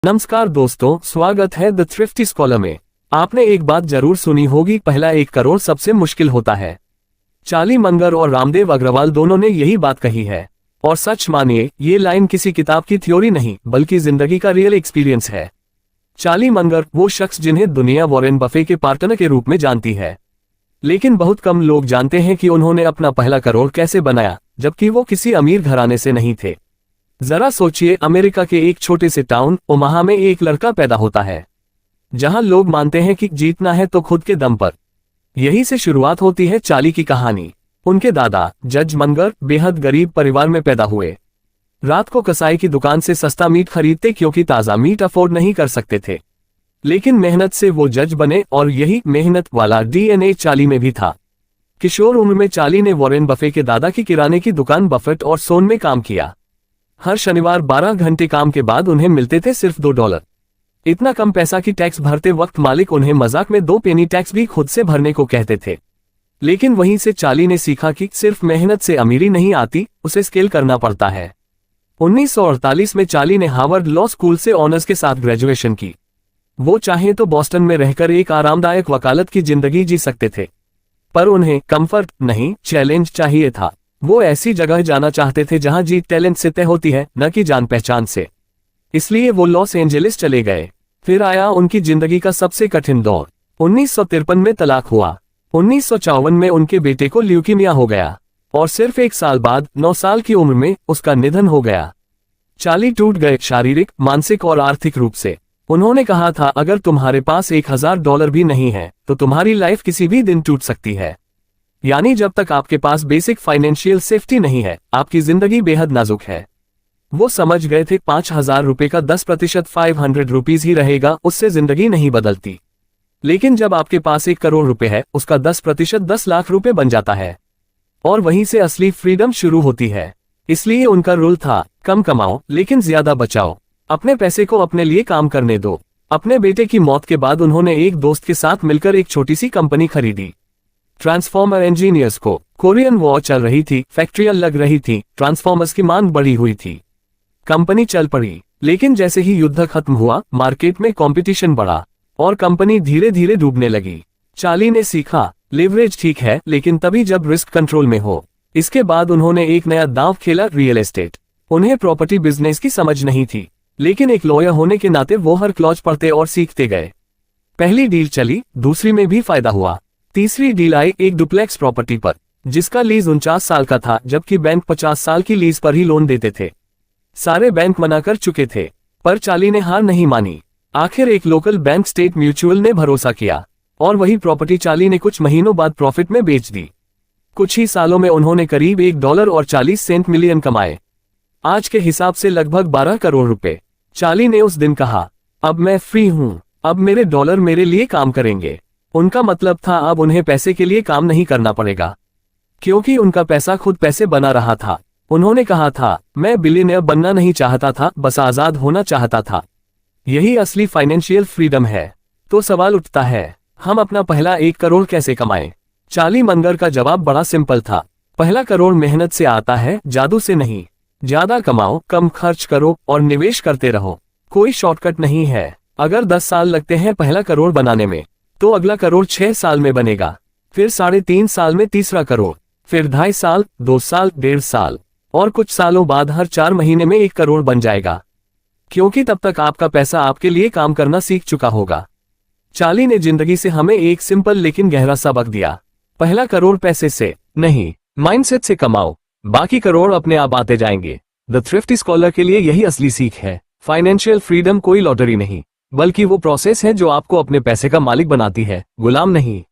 नमस्कार दोस्तों, स्वागत है द थ्रिफ्टी स्कॉलर में। आपने एक बात जरूर सुनी होगी, पहला 1 करोड़ सबसे मुश्किल होता है। चार्ली मंगर और रामदेव अग्रवाल दोनों ने यही बात कही है। और सच मानिए, ये लाइन किसी किताब की थ्योरी नहीं बल्कि जिंदगी का रियल एक्सपीरियंस है। चार्ली मंगर वो शख्स जिन्हें दुनिया वॉरेन बफे के पार्टनर के रूप में जानती है, लेकिन बहुत कम लोग जानते हैं कि उन्होंने अपना पहला करोड़ कैसे बनाया, जबकि वो किसी अमीर घराने से नहीं थे। जरा सोचिए, अमेरिका के एक छोटे से टाउन ओमाहा में एक लड़का पैदा होता है, जहां लोग मानते हैं कि जीतना है तो खुद के दम पर। यहीं से शुरुआत होती है चार्ली की कहानी। उनके दादा जज मंगर बेहद गरीब परिवार में पैदा हुए। रात को कसाई की दुकान से सस्ता मीट खरीदते क्योंकि ताज़ा मीट अफोर्ड नहीं कर सकते थे, लेकिन मेहनत से वो जज बने और यही मेहनत वाला डीएनए चार्ली में भी था। किशोर उम्र में चार्ली ने वॉरेन बफे के दादा की किराने की दुकान बफेट और सोन में काम किया। हर शनिवार 12 घंटे काम के बाद उन्हें मिलते थे सिर्फ $2। इतना कम पैसा कि टैक्स भरते वक्त मालिक उन्हें मजाक में 2 पेनी टैक्स भी खुद से भरने को कहते थे। लेकिन वहीं से चार्ली ने सीखा कि सिर्फ मेहनत से अमीरी नहीं आती, उसे स्केल करना पड़ता है। 1948 में चार्ली ने हार्वर्ड लॉ स्कूल से ऑनर्स के साथ ग्रेजुएशन की। वो चाहे तो बॉस्टन में रहकर एक आरामदायक वकालत की जिंदगी जी सकते थे, पर उन्हें कंफर्ट नहीं, चैलेंज चाहिए था। वो ऐसी जगह जाना चाहते थे जहां जीत टैलेंट से तय होती है, न कि जान पहचान से। इसलिए वो लॉस एंजेलिस चले गए। फिर आया उनकी जिंदगी का सबसे कठिन दौर। 1953 में तलाक हुआ। 1954 में उनके बेटे को ल्यूकीमिया हो गया और सिर्फ 1 साल बाद 9 साल की उम्र में उसका निधन हो गया। चार्ली टूट गए, शारीरिक, मानसिक और आर्थिक रूप से। उन्होंने कहा था, अगर तुम्हारे पास $1000 भी नहीं है तो तुम्हारी लाइफ किसी भी दिन टूट सकती है। यानी जब तक आपके पास बेसिक फाइनेंशियल सेफ्टी नहीं है, आपकी जिंदगी बेहद नाजुक है। वो समझ गए थे, $5000 का 10% ₹500 ही रहेगा, उससे जिंदगी नहीं बदलती। लेकिन जब आपके पास $1 करोड़ है, उसका 10% $10 लाख बन जाता है, और वहीं से असली फ्रीडम शुरू होती है। इसलिए उनका रूल था, कम कमाओ लेकिन ज्यादा बचाओ। अपने पैसे को अपने लिए काम करने दो। अपने बेटे की मौत के बाद उन्होंने एक दोस्त के साथ मिलकर एक छोटी सी कंपनी खरीदी, ट्रांसफॉर्मर इंजीनियर्स को। कोरियन वॉर चल रही थी, फैक्ट्रियां लग रही थी, ट्रांसफॉर्मर्स की मांग बढ़ी हुई थी। कंपनी चल पड़ी, लेकिन जैसे ही युद्ध खत्म हुआ, मार्केट में कंपटीशन बढ़ा और कंपनी धीरे धीरे डूबने लगी। चार्ली ने सीखा, लेवरेज ठीक है, लेकिन तभी जब रिस्क कंट्रोल में हो। इसके बाद उन्होंने एक नया दांव खेला, रियल एस्टेट। उन्हें प्रॉपर्टी बिजनेस की समझ नहीं थी, लेकिन एक लॉयर होने के नाते वो हर क्लॉज पढ़ते और सीखते गए। पहली डील चली, दूसरी में भी फायदा हुआ, तीसरी डील आई एक डुप्लेक्स प्रॉपर्टी पर, जिसका लीज 49 साल का था, जबकि बैंक 50 साल की लीज पर ही लोन देते थे। सारे बैंक मना कर चुके थे, पर चार्ली ने हार नहीं मानी। आखिर एक लोकल बैंक, स्टेट म्यूचुअल, ने भरोसा किया और वही प्रॉपर्टी चार्ली ने कुछ महीनों बाद प्रॉफिट में बेच दी। कुछ ही सालों में उन्होंने करीब $1.40 मिलियन कमाए, आज के हिसाब से लगभग $12 करोड़। चार्ली ने उस दिन कहा, अब मैं फ्री हूं, अब मेरे डॉलर मेरे लिए काम करेंगे। उनका मतलब था, अब उन्हें पैसे के लिए काम नहीं करना पड़ेगा, क्योंकि उनका पैसा खुद पैसे बना रहा था। उन्होंने कहा था, मैं बिलियनियर बनना नहीं चाहता था, बस आजाद होना चाहता था। यही असली फाइनेंशियल फ्रीडम है। तो सवाल उठता है, हम अपना पहला 1 करोड़ कैसे कमाएं? चार्ली मंगर का जवाब बड़ा सिंपल था, पहला करोड़ मेहनत से आता है, जादू से नहीं। ज्यादा कमाओ, कम खर्च करो और निवेश करते रहो। कोई शॉर्टकट नहीं है। अगर 10 साल लगते हैं पहला करोड़ बनाने में, तो अगला करोड़ 6 साल में बनेगा, फिर 3.5 साल में तीसरा करोड़, फिर 2.5 साल, 2 साल, 1.5 साल, और कुछ सालों बाद हर 4 महीने में 1 करोड़ बन जाएगा, क्योंकि तब तक आपका पैसा आपके लिए काम करना सीख चुका होगा। चार्ली ने जिंदगी से हमें एक सिंपल लेकिन गहरा सबक दिया, पहला करोड़ पैसे से नहीं, माइंडसेट से कमाओ, बाकी करोड़ अपने आप आते जाएंगे। द थ्रिफ्टी स्कॉलर के लिए यही असली सीख है। फाइनेंशियल फ्रीडम कोई लॉटरी नहीं, बल्कि वो प्रोसेस है जो आपको अपने पैसे का मालिक बनाती है, गुलाम नहीं।